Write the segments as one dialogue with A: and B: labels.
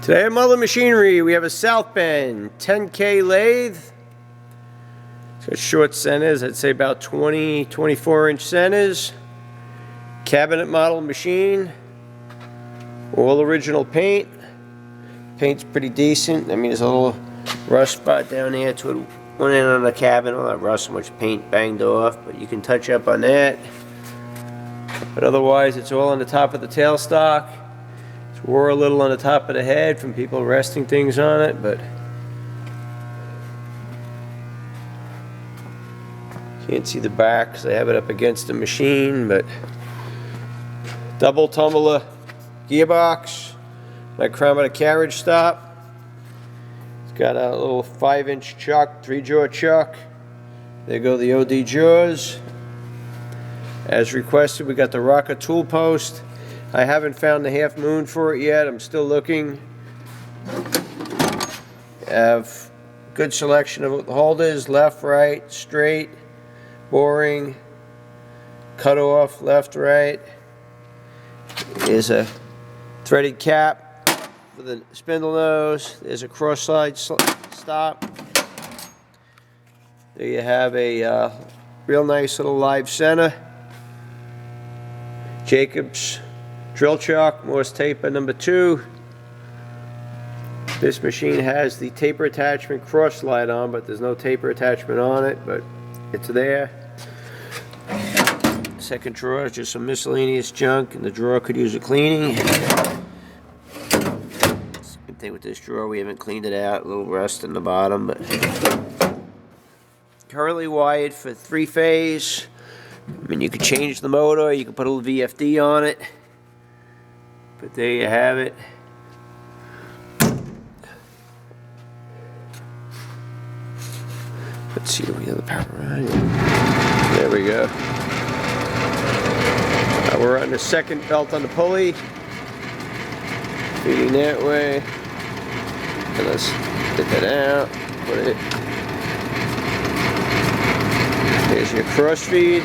A: Today at Mullin Machinery, we have a South Bend 10k lathe. It's got short centers, I'd say about 24 inch centers. Cabinet model machine. All original paint. Paint's pretty decent. I mean, there's a little rust spot down there to one end on the cabinet. Not rust, so much paint banged off, but you can touch up on that. But otherwise, it's all on the top of the tailstock. It's wore a little on the top of the head from people resting things on it, but can't see the back because I have it up against the machine. But double tumbler gearbox, micrometer carriage stop. It's got a little 5-inch chuck, 3-jaw chuck. There go the OD jaws. As requested, we got the rocker tool post. I haven't found the half moon for it yet. I'm still looking. Have good selection of holders, left, right, straight, boring, cut off, left, right. There's a threaded cap for the spindle nose. There's a cross slide stop. There you have a real nice little live center. Jacobs drill chuck, Morse taper number 2. This machine has the taper attachment cross slide on, but there's no taper attachment on it, but it's there. Second drawer is just some miscellaneous junk, and the drawer could use a cleaning. Same thing with this drawer, we haven't cleaned it out, a little rust in the bottom, but currently wired for 3-phase. I mean, you could change the motor, you could put a little VFD on it. But there you have it. Let's see, we have the power on. There we go. We're on the second belt on the pulley. Feeding that way. And let's get that out. Put it. There's your cross feed.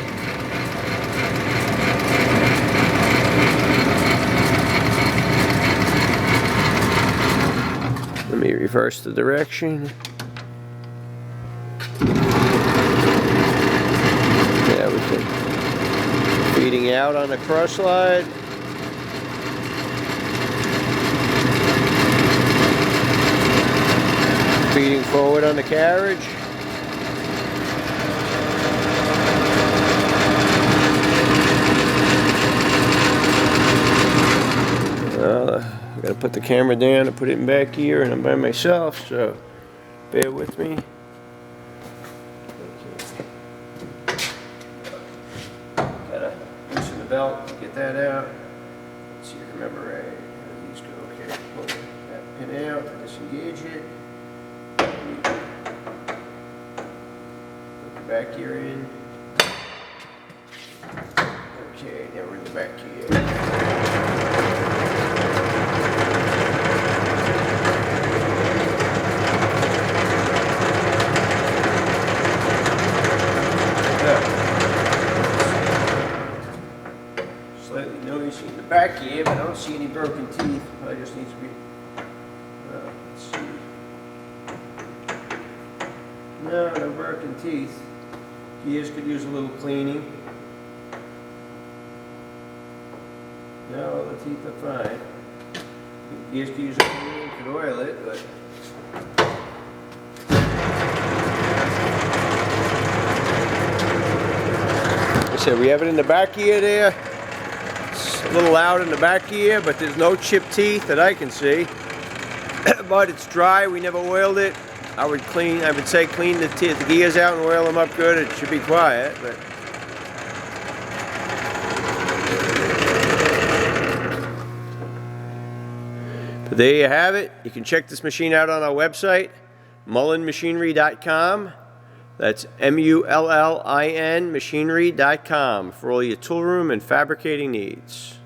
A: Let me reverse the direction. Yeah, we can. Feeding out on the cross slide. Feeding forward on the carriage. I gotta put the camera down and put it in back here, and I'm by myself, so bear with me. Gotta loosen the belt to get that out. Let's see if I remember right. How these go. Okay, pull that pin out, disengage it. Put the back gear in. Okay, now we're in the back gear. Slightly noisy in the back here, but I don't see any broken teeth. Probably just needs to be. Let's see. No broken teeth. Gears could use a little cleaning. No, all the teeth are fine. Gears could use a cleaning. Could oil it, but. Like I said, we have it in the back gear there. It's a little loud in the back gear, but there's no chipped teeth that I can see. But it's dry, we never oiled it. I would say clean the gears out and oil them up good. It should be quiet, but there you have it. You can check this machine out on our website, mullinmachinery.com. That's MULLIN machinery.com for all your tool room and fabricating needs.